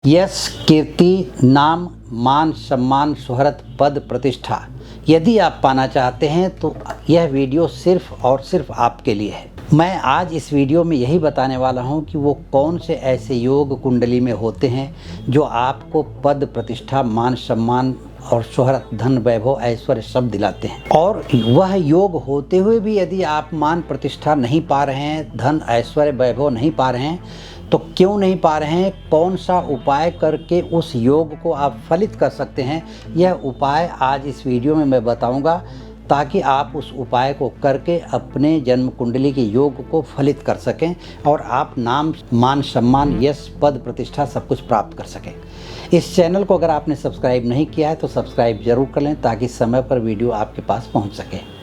यश, कीर्ति, नाम, मान, सम्मान, शोहरत, पद, प्रतिष्ठा यदि आप पाना चाहते हैं तो यह वीडियो सिर्फ और सिर्फ आपके लिए है। मैं आज इस वीडियो में यही बताने वाला हूं कि वो कौन से ऐसे योग कुंडली में होते हैं जो आपको पद, प्रतिष्ठा, मान, सम्मान और शोहरत, धन, वैभव, ऐश्वर्य सब दिलाते हैं। और वह योग होते हुए भी यदि आप मान, प्रतिष्ठा नहीं पा रहे हैं, धन, ऐश्वर्य, वैभव नहीं पा रहे हैं, तो क्यों नहीं पा रहे हैं, कौन सा उपाय करके उस योग को आप फलित कर सकते हैं, यह उपाय आज इस वीडियो में मैं बताऊंगा, ताकि आप उस उपाय को करके अपने जन्म कुंडली के योग को फलित कर सकें और आप नाम, मान, सम्मान, यश, पद, प्रतिष्ठा सब कुछ प्राप्त कर सकें। इस चैनल को अगर आपने सब्सक्राइब नहीं किया है तो सब्सक्राइब जरूर कर लें, ताकि समय पर वीडियो आपके पास पहुंच सके।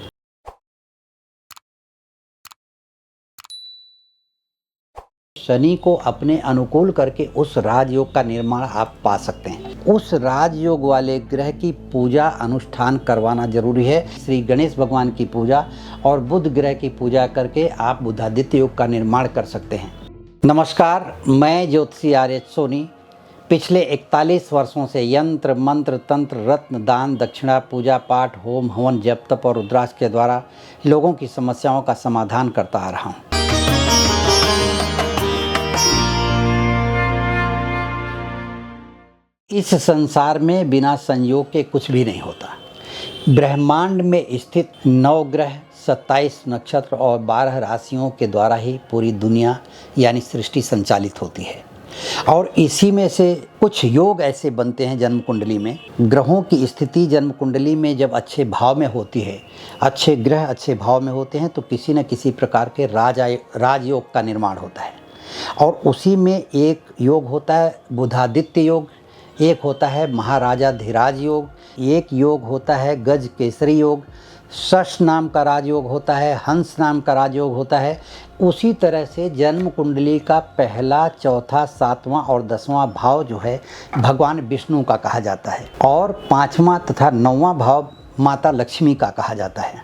शनि को अपने अनुकूल करके उस राजयोग का निर्माण आप पा सकते हैं। उस राजयोग वाले ग्रह की पूजा अनुष्ठान करवाना जरूरी है। श्री गणेश भगवान की पूजा और बुध ग्रह की पूजा करके आप बुधादित्य योग का निर्माण कर सकते हैं। नमस्कार, मैं ज्योतिषी आर्यच सोनी पिछले 41 वर्षों से यंत्र, मंत्र, तंत्र, रत्न, दान, दक्षिणा, पूजा पाठ, होम हवन, जप तप और रुद्राक्ष के द्वारा लोगों की समस्याओं का समाधान करता आ रहा हूँ। इस संसार में बिना संयोग के कुछ भी नहीं होता। ब्रह्मांड में स्थित 9 ग्रह, 27 नक्षत्र और 12 राशियों के द्वारा ही पूरी दुनिया यानी सृष्टि संचालित होती है। और इसी में से कुछ योग ऐसे बनते हैं जन्म कुंडली में। ग्रहों की स्थिति जन्म कुंडली में जब अच्छे भाव में होती है, अच्छे ग्रह अच्छे भाव में होते हैं, तो किसी न किसी प्रकार के राजयोग का निर्माण होता है। और उसी में एक योग होता है बुधादित्य योग, एक होता है महाराजाधिराज योग, एक योग होता है गज केसरी योग, शश नाम का राजयोग होता है, हंस नाम का राजयोग होता है। उसी तरह से जन्म कुंडली का पहला, चौथा, 7वां और 10वां भाव जो है भगवान विष्णु का कहा जाता है, और 5वां तथा 9वां भाव माता लक्ष्मी का कहा जाता है।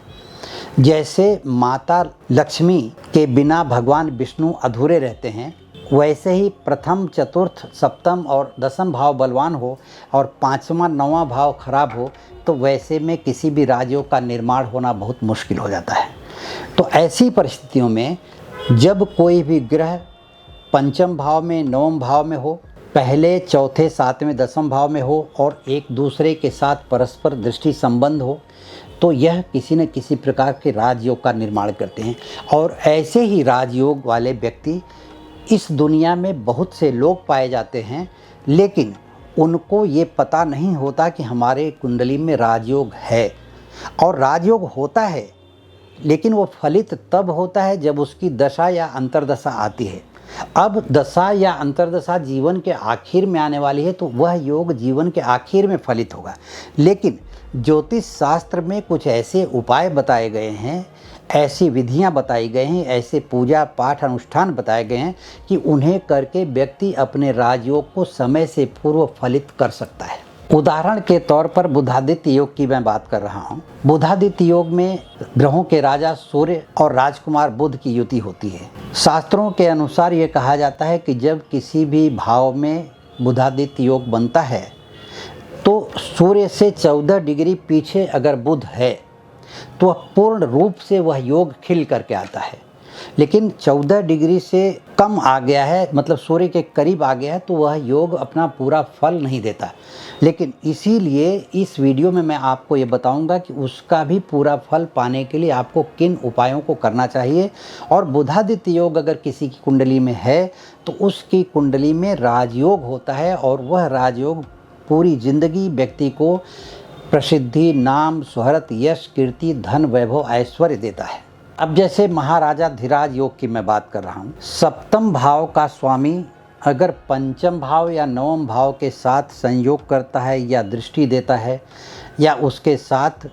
जैसे माता लक्ष्मी के बिना भगवान विष्णु अधूरे रहते हैं, वैसे ही प्रथम, चतुर्थ, सप्तम और 10वां भाव बलवान हो और 5वां, 9वां भाव खराब हो, तो वैसे में किसी भी राजयोग का निर्माण होना बहुत मुश्किल हो जाता है। तो ऐसी परिस्थितियों में जब कोई भी ग्रह पंचम भाव में, 9वें भाव में हो, पहले, चौथे, 7वें, 10वें भाव में हो और एक दूसरे के साथ परस्पर दृष्टि संबंध हो, तो यह किसी न किसी प्रकार के राजयोग का निर्माण करते हैं। और ऐसे ही राजयोग वाले व्यक्ति इस दुनिया में बहुत से लोग पाए जाते हैं, लेकिन उनको ये पता नहीं होता कि हमारे कुंडली में राजयोग है। और राजयोग होता है, लेकिन वो फलित तब होता है जब उसकी दशा या अंतर्दशा आती है। अब दशा या अंतर्दशा जीवन के आखिर में आने वाली है, तो वह योग जीवन के आखिर में फलित होगा। लेकिन ज्योतिष शास्त्र में कुछ ऐसे उपाय बताए गए हैं, ऐसी विधियां बताई गई हैं, ऐसे पूजा पाठ अनुष्ठान बताए गए हैं कि उन्हें करके व्यक्ति अपने राजयोग को समय से पूर्व फलित कर सकता है। उदाहरण के तौर पर बुधादित्य योग की मैं बात कर रहा हूँ। बुधादित्य योग में ग्रहों के राजा सूर्य और राजकुमार बुध की युति होती है। शास्त्रों के अनुसार ये कहा जाता है कि जब किसी भी भाव में बुधादित्य योग बनता है, तो सूर्य से 14 डिग्री पीछे अगर बुध है तो पूर्ण रूप से वह योग खिल करके आता है। लेकिन 14 डिग्री से कम आ गया है, मतलब सूर्य के करीब आ गया है, तो वह योग अपना पूरा फल नहीं देता। लेकिन इसीलिए इस वीडियो में मैं आपको ये बताऊंगा कि उसका भी पूरा फल पाने के लिए आपको किन उपायों को करना चाहिए। और बुधादित्य योग अगर किसी की कुंडली में है तो उसकी कुंडली में राजयोग होता है, और वह राजयोग पूरी जिंदगी व्यक्ति को प्रसिद्धि, नाम, शोहरत, यश, कीर्ति, धन, वैभव, ऐश्वर्य देता है। अब जैसे महाराजाधिराज योग की मैं बात कर रहा हूँ। सप्तम भाव का स्वामी अगर पंचम भाव या 9वें भाव के साथ संयोग करता है या दृष्टि देता है या उसके साथ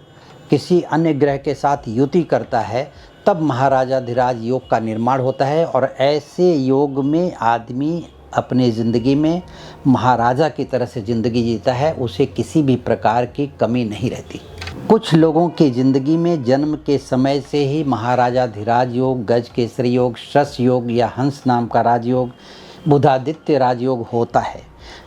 किसी अन्य ग्रह के साथ युति करता है, तब महाराजाधिराज योग का निर्माण होता है। और ऐसे योग में आदमी अपने ज़िंदगी में महाराजा की तरह से ज़िंदगी जीता है, उसे किसी भी प्रकार की कमी नहीं रहती। कुछ लोगों की ज़िंदगी में जन्म के समय से ही महाराजाधिराज योग, गज केसरी योग, शश योग या हंस नाम का राजयोग, बुधादित्य राजयोग होता है।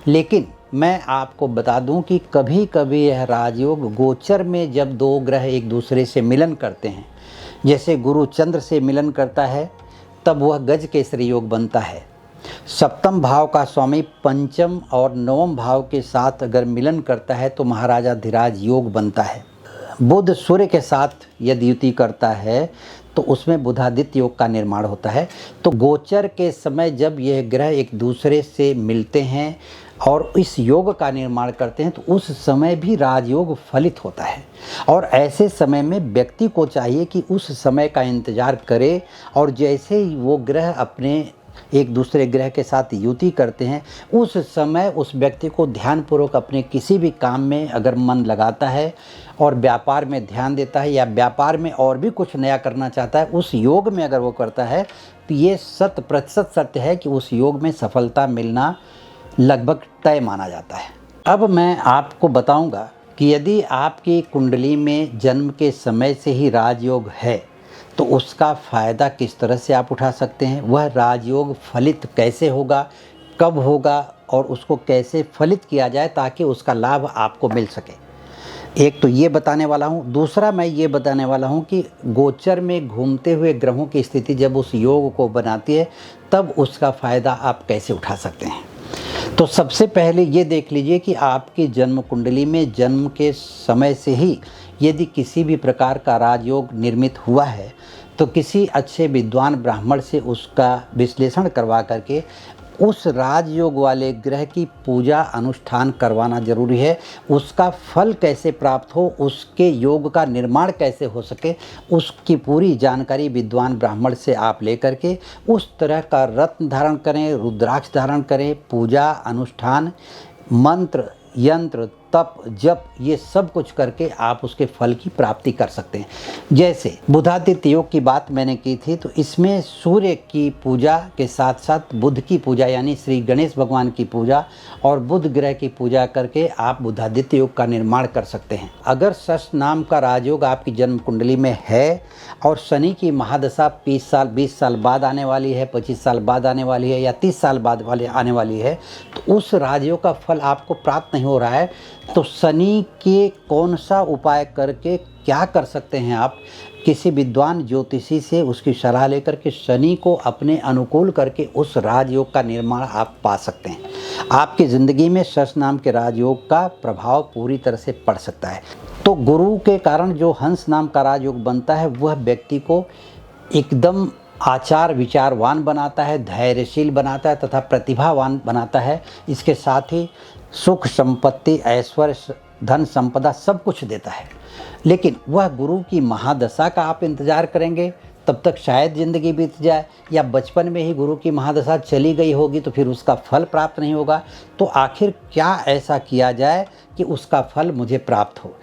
लेकिन मैं आपको बता दूं कि कभी कभी यह राजयोग गोचर में जब दो ग्रह एक दूसरे से मिलन करते हैं, जैसे गुरु चंद्र से मिलन करता है, तब वह गज केसरी योग बनता है। सप्तम भाव का स्वामी पंचम और नवम भाव के साथ अगर मिलन करता है तो महाराजाधिराज योग बनता है। बुध सूर्य के साथ यदि युति करता है तो उसमें बुधादित्य योग का निर्माण होता है। तो गोचर के समय जब यह ग्रह एक दूसरे से मिलते हैं और इस योग का निर्माण करते हैं तो उस समय भी राजयोग फलित होता है। और ऐसे समय में व्यक्ति को चाहिए कि उस समय का इंतजार करे और जैसे ही वो ग्रह अपने एक दूसरे ग्रह के साथ युति करते हैं उस समय उस व्यक्ति को ध्यानपूर्वक अपने किसी भी काम में अगर मन लगाता है और व्यापार में ध्यान देता है या व्यापार में और भी कुछ नया करना चाहता है, उस योग में अगर वो करता है तो ये 100% सत्य है कि उस योग में सफलता मिलना लगभग तय माना जाता है। अब मैं आपको बताऊंगा कि यदि आपकी कुंडली में जन्म के समय से ही राजयोग है तो उसका फ़ायदा किस तरह से आप उठा सकते हैं, वह राजयोग फलित कैसे होगा, कब होगा और उसको कैसे फलित किया जाए ताकि उसका लाभ आपको मिल सके। एक तो ये बताने वाला हूँ। दूसरा मैं ये बताने वाला हूँ कि गोचर में घूमते हुए ग्रहों की स्थिति जब उस योग को बनाती है तब उसका फ़ायदा आप कैसे उठा सकते हैं। तो सबसे पहले ये देख लीजिए कि आपकी जन्म कुंडली में जन्म के समय से ही यदि किसी भी प्रकार का राजयोग निर्मित हुआ है तो किसी अच्छे विद्वान ब्राह्मण से उसका विश्लेषण करवा करके उस राजयोग वाले ग्रह की पूजा अनुष्ठान करवाना जरूरी है। उसका फल कैसे प्राप्त हो, उसके योग का निर्माण कैसे हो सके, उसकी पूरी जानकारी विद्वान ब्राह्मण से आप लेकर के उस तरह का रत्न धारण करें, रुद्राक्ष धारण करें, पूजा अनुष्ठान, मंत्र, यंत्र, तप, जप, ये सब कुछ करके आप उसके फल की प्राप्ति कर सकते हैं। जैसे बुधादित्य योग की बात मैंने की थी तो इसमें सूर्य की पूजा के साथ साथ बुध की पूजा यानी श्री गणेश भगवान की पूजा और बुध ग्रह की पूजा करके आप बुधादित्य योग का निर्माण कर सकते हैं। अगर शश नाम का राजयोग आपकी जन्म कुंडली में है और शनि की महादशा 20 साल बाद आने वाली है, 25 साल बाद आने वाली है या 30 साल बाद आने वाली है तो उस राजयोग का फल आपको प्राप्त नहीं हो रहा है तो शनि के कौन सा उपाय करके क्या कर सकते हैं आप, किसी विद्वान ज्योतिषी से उसकी सलाह लेकर के शनि को अपने अनुकूल करके उस राजयोग का निर्माण आप पा सकते हैं। आपकी ज़िंदगी में शश नाम के राजयोग का प्रभाव पूरी तरह से पड़ सकता है। तो गुरु के कारण जो हंस नाम का राजयोग बनता है वह व्यक्ति को एकदम आचार विचारवान बनाता है, धैर्यशील बनाता है तथा प्रतिभावान बनाता है। इसके साथ ही सुख संपत्ति, ऐश्वर्य, धन संपदा सब कुछ देता है। लेकिन वह गुरु की महादशा का आप इंतज़ार करेंगे तब तक शायद ज़िंदगी बीत जाए या बचपन में ही गुरु की महादशा चली गई होगी तो फिर उसका फल प्राप्त नहीं होगा। तो आखिर क्या ऐसा किया जाए कि उसका फल मुझे प्राप्त हो।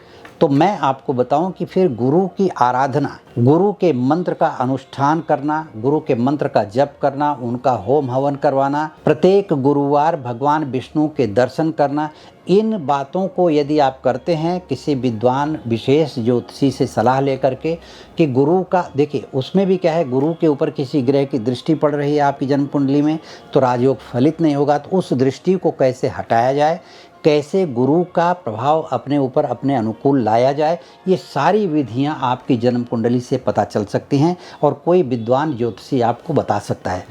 तो मैं आपको बताऊं कि फिर गुरु की आराधना, गुरु के मंत्र का अनुष्ठान करना, गुरु के मंत्र का जप करना, उनका होम हवन करवाना, प्रत्येक गुरुवार भगवान विष्णु के दर्शन करना, इन बातों को यदि आप करते हैं किसी विद्वान विशेष ज्योतिषी से सलाह लेकर के कि गुरु का, देखिए उसमें भी क्या है, गुरु के ऊपर किसी ग्रह की दृष्टि पड़ रही है आपकी जन्म कुंडली में तो राजयोग फलित नहीं होगा। तो उस दृष्टि को कैसे हटाया जाए, कैसे गुरु का प्रभाव अपने ऊपर अपने अनुकूल लाया जाए, ये सारी विधियां आपकी जन्म कुंडली से पता चल सकती हैं और कोई विद्वान ज्योतिषी आपको बता सकता है।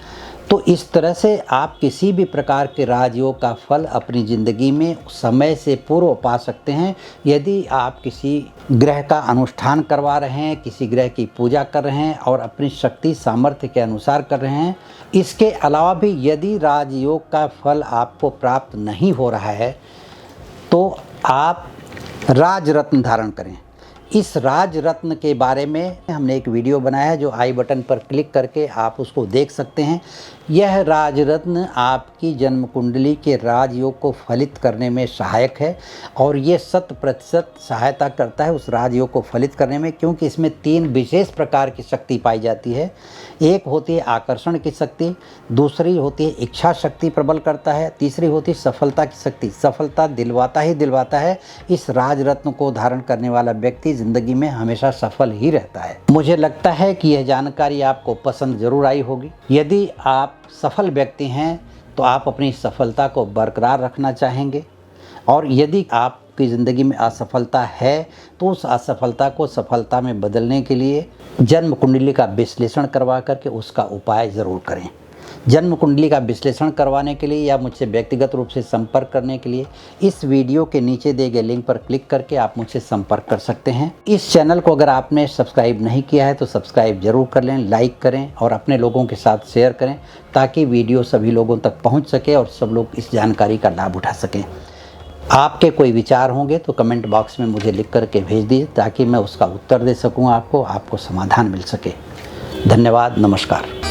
तो इस तरह से आप किसी भी प्रकार के राजयोग का फल अपनी ज़िंदगी में समय से पूर्व पा सकते हैं यदि आप किसी ग्रह का अनुष्ठान करवा रहे हैं, किसी ग्रह की पूजा कर रहे हैं और अपनी शक्ति सामर्थ्य के अनुसार कर रहे हैं। इसके अलावा भी यदि राजयोग का फल आपको प्राप्त नहीं हो रहा है तो आप राजरत्न धारण करें। इस राज रत्न के बारे में हमने एक वीडियो बनाया है जो आई बटन पर क्लिक करके आप उसको देख सकते हैं। यह राज रत्न आपकी जन्म कुंडली के राजयोग को फलित करने में सहायक है और ये 100% सहायता करता है उस राजयोग को फलित करने में, क्योंकि इसमें 3 विशेष प्रकार की शक्ति पाई जाती है। एक होती है आकर्षण की शक्ति, दूसरी होती है इच्छा शक्ति प्रबल करता है, तीसरी होती है सफलता की शक्ति। सफलता दिलवाता ही दिलवाता है। इस राज रत्न को धारण करने वाला व्यक्ति ज़िंदगी में हमेशा सफल ही रहता है। मुझे लगता है कि यह जानकारी आपको पसंद जरूर आई होगी। यदि आप सफल व्यक्ति हैं तो आप अपनी सफलता को बरकरार रखना चाहेंगे। और यदि आपकी ज़िंदगी में असफलता है तो उस असफलता को सफलता में बदलने के लिए जन्म कुंडली का विश्लेषण करवा करके उसका उपाय ज़रूर करें। जन्म कुंडली का विश्लेषण करवाने के लिए या मुझसे व्यक्तिगत रूप से संपर्क करने के लिए इस वीडियो के नीचे दिए गए लिंक पर क्लिक करके आप मुझसे संपर्क कर सकते हैं। इस चैनल को अगर आपने सब्सक्राइब नहीं किया है तो सब्सक्राइब जरूर कर लें, लाइक करें और अपने लोगों के साथ शेयर करें ताकि वीडियो सभी लोगों तक पहुँच सके और सब लोग इस जानकारी का लाभ उठा सकें। आपके कोई विचार होंगे तो कमेंट बॉक्स में मुझे लिख करके भेज दीजिए ताकि मैं उसका उत्तर दे सकूं, आपको समाधान मिल सके। धन्यवाद, नमस्कार।